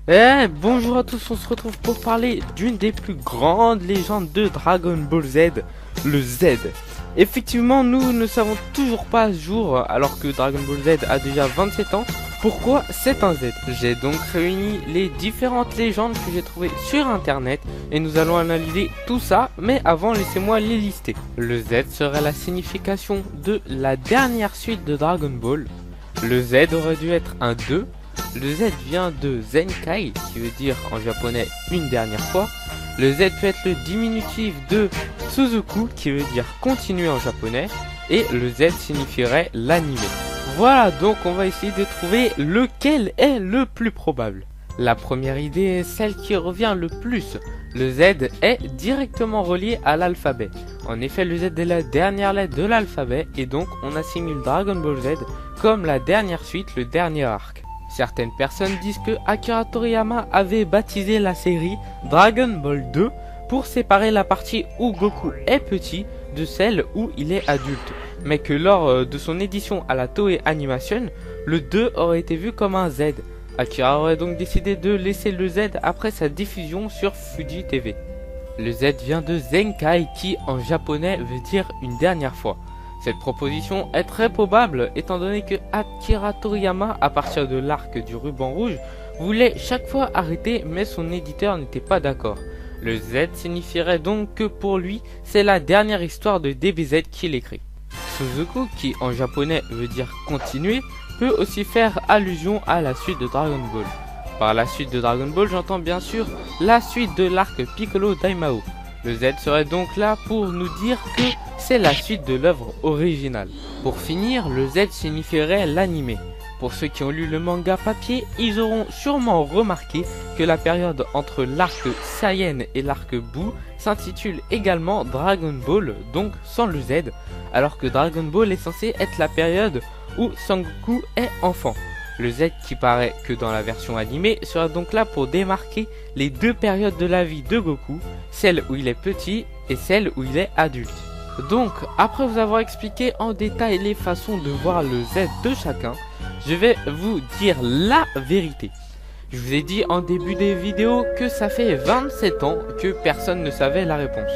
Bonjour à tous, on se retrouve pour parler d'une des plus grandes légendes de Dragon Ball Z, le Z. Effectivement, nous ne savons toujours pas à ce jour, alors que Dragon Ball Z a déjà 27 ans, pourquoi c'est un Z. J'ai donc réuni les différentes légendes que j'ai trouvées sur internet et nous allons analyser tout ça, mais avant laissez-moi les lister. Le Z serait la signification de la dernière suite de Dragon Ball. Le Z aurait dû être un 2. Le Z vient de Zenkai, qui veut dire en japonais une dernière fois. Le Z peut être le diminutif de Suzuku, qui veut dire continuer en japonais. Et le Z signifierait l'animé. Voilà, donc on va essayer de trouver lequel est le plus probable. La première idée est celle qui revient le plus. Le Z est directement relié à l'alphabet. En effet, le Z est la dernière lettre de l'alphabet et donc on assimile Dragon Ball Z comme la dernière suite, le dernier arc. Certaines personnes disent que Akira Toriyama avait baptisé la série Dragon Ball 2 pour séparer la partie où Goku est petit de celle où il est adulte, mais que lors de son édition à la Toei Animation, le 2 aurait été vu comme un Z. Akira aurait donc décidé de laisser le Z après sa diffusion sur Fuji TV. Le Z vient de Zenkai qui en japonais veut dire une dernière fois. Cette proposition est très probable étant donné que Akira Toriyama, à partir de l'arc du ruban rouge, voulait chaque fois arrêter mais son éditeur n'était pas d'accord. Le Z signifierait donc que pour lui, c'est la dernière histoire de DBZ qu'il écrit. Suzuku, qui en japonais veut dire continuer, peut aussi faire allusion à la suite de Dragon Ball. Par la suite de Dragon Ball, j'entends bien sûr la suite de l'arc Piccolo Daimao. Le Z serait donc là pour nous dire que c'est la suite de l'œuvre originale. Pour finir, le Z signifierait l'animé. Pour ceux qui ont lu le manga papier, ils auront sûrement remarqué que la période entre l'arc Saiyan et l'arc Buu s'intitule également Dragon Ball, donc sans le Z, alors que Dragon Ball est censé être la période où Sangoku est enfant. Le Z qui paraît que dans la version animée sera donc là pour démarquer les deux périodes de la vie de Goku, celle où il est petit et celle où il est adulte. Donc, après vous avoir expliqué en détail les façons de voir le Z de chacun, je vais vous dire la vérité. Je vous ai dit en début des vidéos que ça fait 27 ans que personne ne savait la réponse.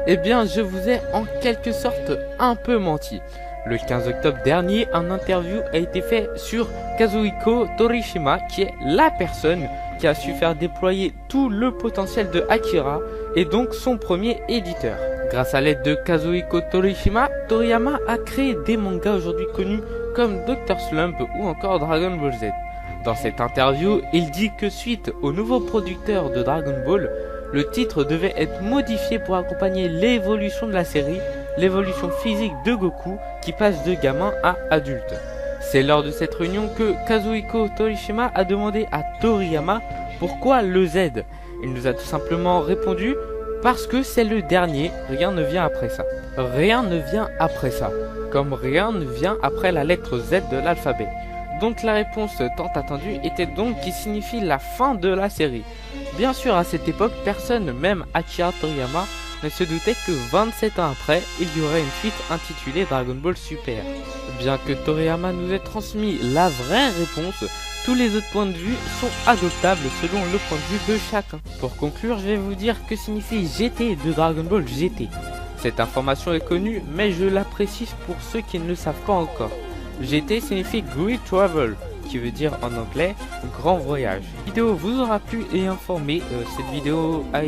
Eh bien, je vous ai en quelque sorte un peu menti. Le 15 octobre dernier, un interview a été fait sur Kazuhiko Torishima, qui est la personne qui a su faire déployer tout le potentiel de Akira et donc son premier éditeur. Grâce à l'aide de Kazuhiko Torishima, Toriyama a créé des mangas aujourd'hui connus comme Dr. Slump ou encore Dragon Ball Z. Dans cette interview, il dit que suite au nouveau producteur de Dragon Ball, le titre devait être modifié pour accompagner l'évolution de la série, l'évolution physique de Goku qui passe de gamin à adulte. C'est lors de cette réunion que Kazuhiko Torishima a demandé à Toriyama pourquoi le Z. Il nous a tout simplement répondu parce que c'est le dernier, rien ne vient après ça. Rien ne vient après ça, comme rien ne vient après la lettre Z de l'alphabet. Donc la réponse tant attendue était donc qui signifie la fin de la série. Bien sûr à cette époque, personne, même Akira Toriyama, ne se doutait que 27 ans après, il y aurait une suite intitulée Dragon Ball Super. Bien que Toriyama nous ait transmis la vraie réponse, tous les autres points de vue sont adoptables selon le point de vue de chacun. Pour conclure, je vais vous dire que signifie GT de Dragon Ball GT. Cette information est connue, mais je la précise pour ceux qui ne le savent pas encore. GT signifie Great Travel, qui veut dire en anglais grand voyage. La vidéo vous aura plu et informé. Cette vidéo a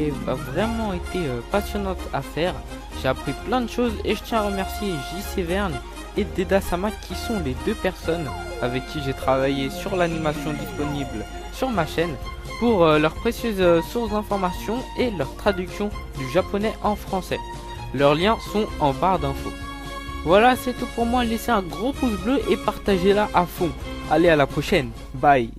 vraiment été passionnante à faire. J'ai appris plein de choses et je tiens à remercier JC Verne et Deda Sama qui sont les deux personnes avec qui j'ai travaillé sur l'animation disponible sur ma chaîne pour leurs précieuses sources d'informations et leur traduction du japonais en français. Leurs liens sont en barre d'infos. Voilà, c'est tout pour moi. Laissez un gros pouce bleu et partagez-la à fond. Allez, à la prochaine. Bye.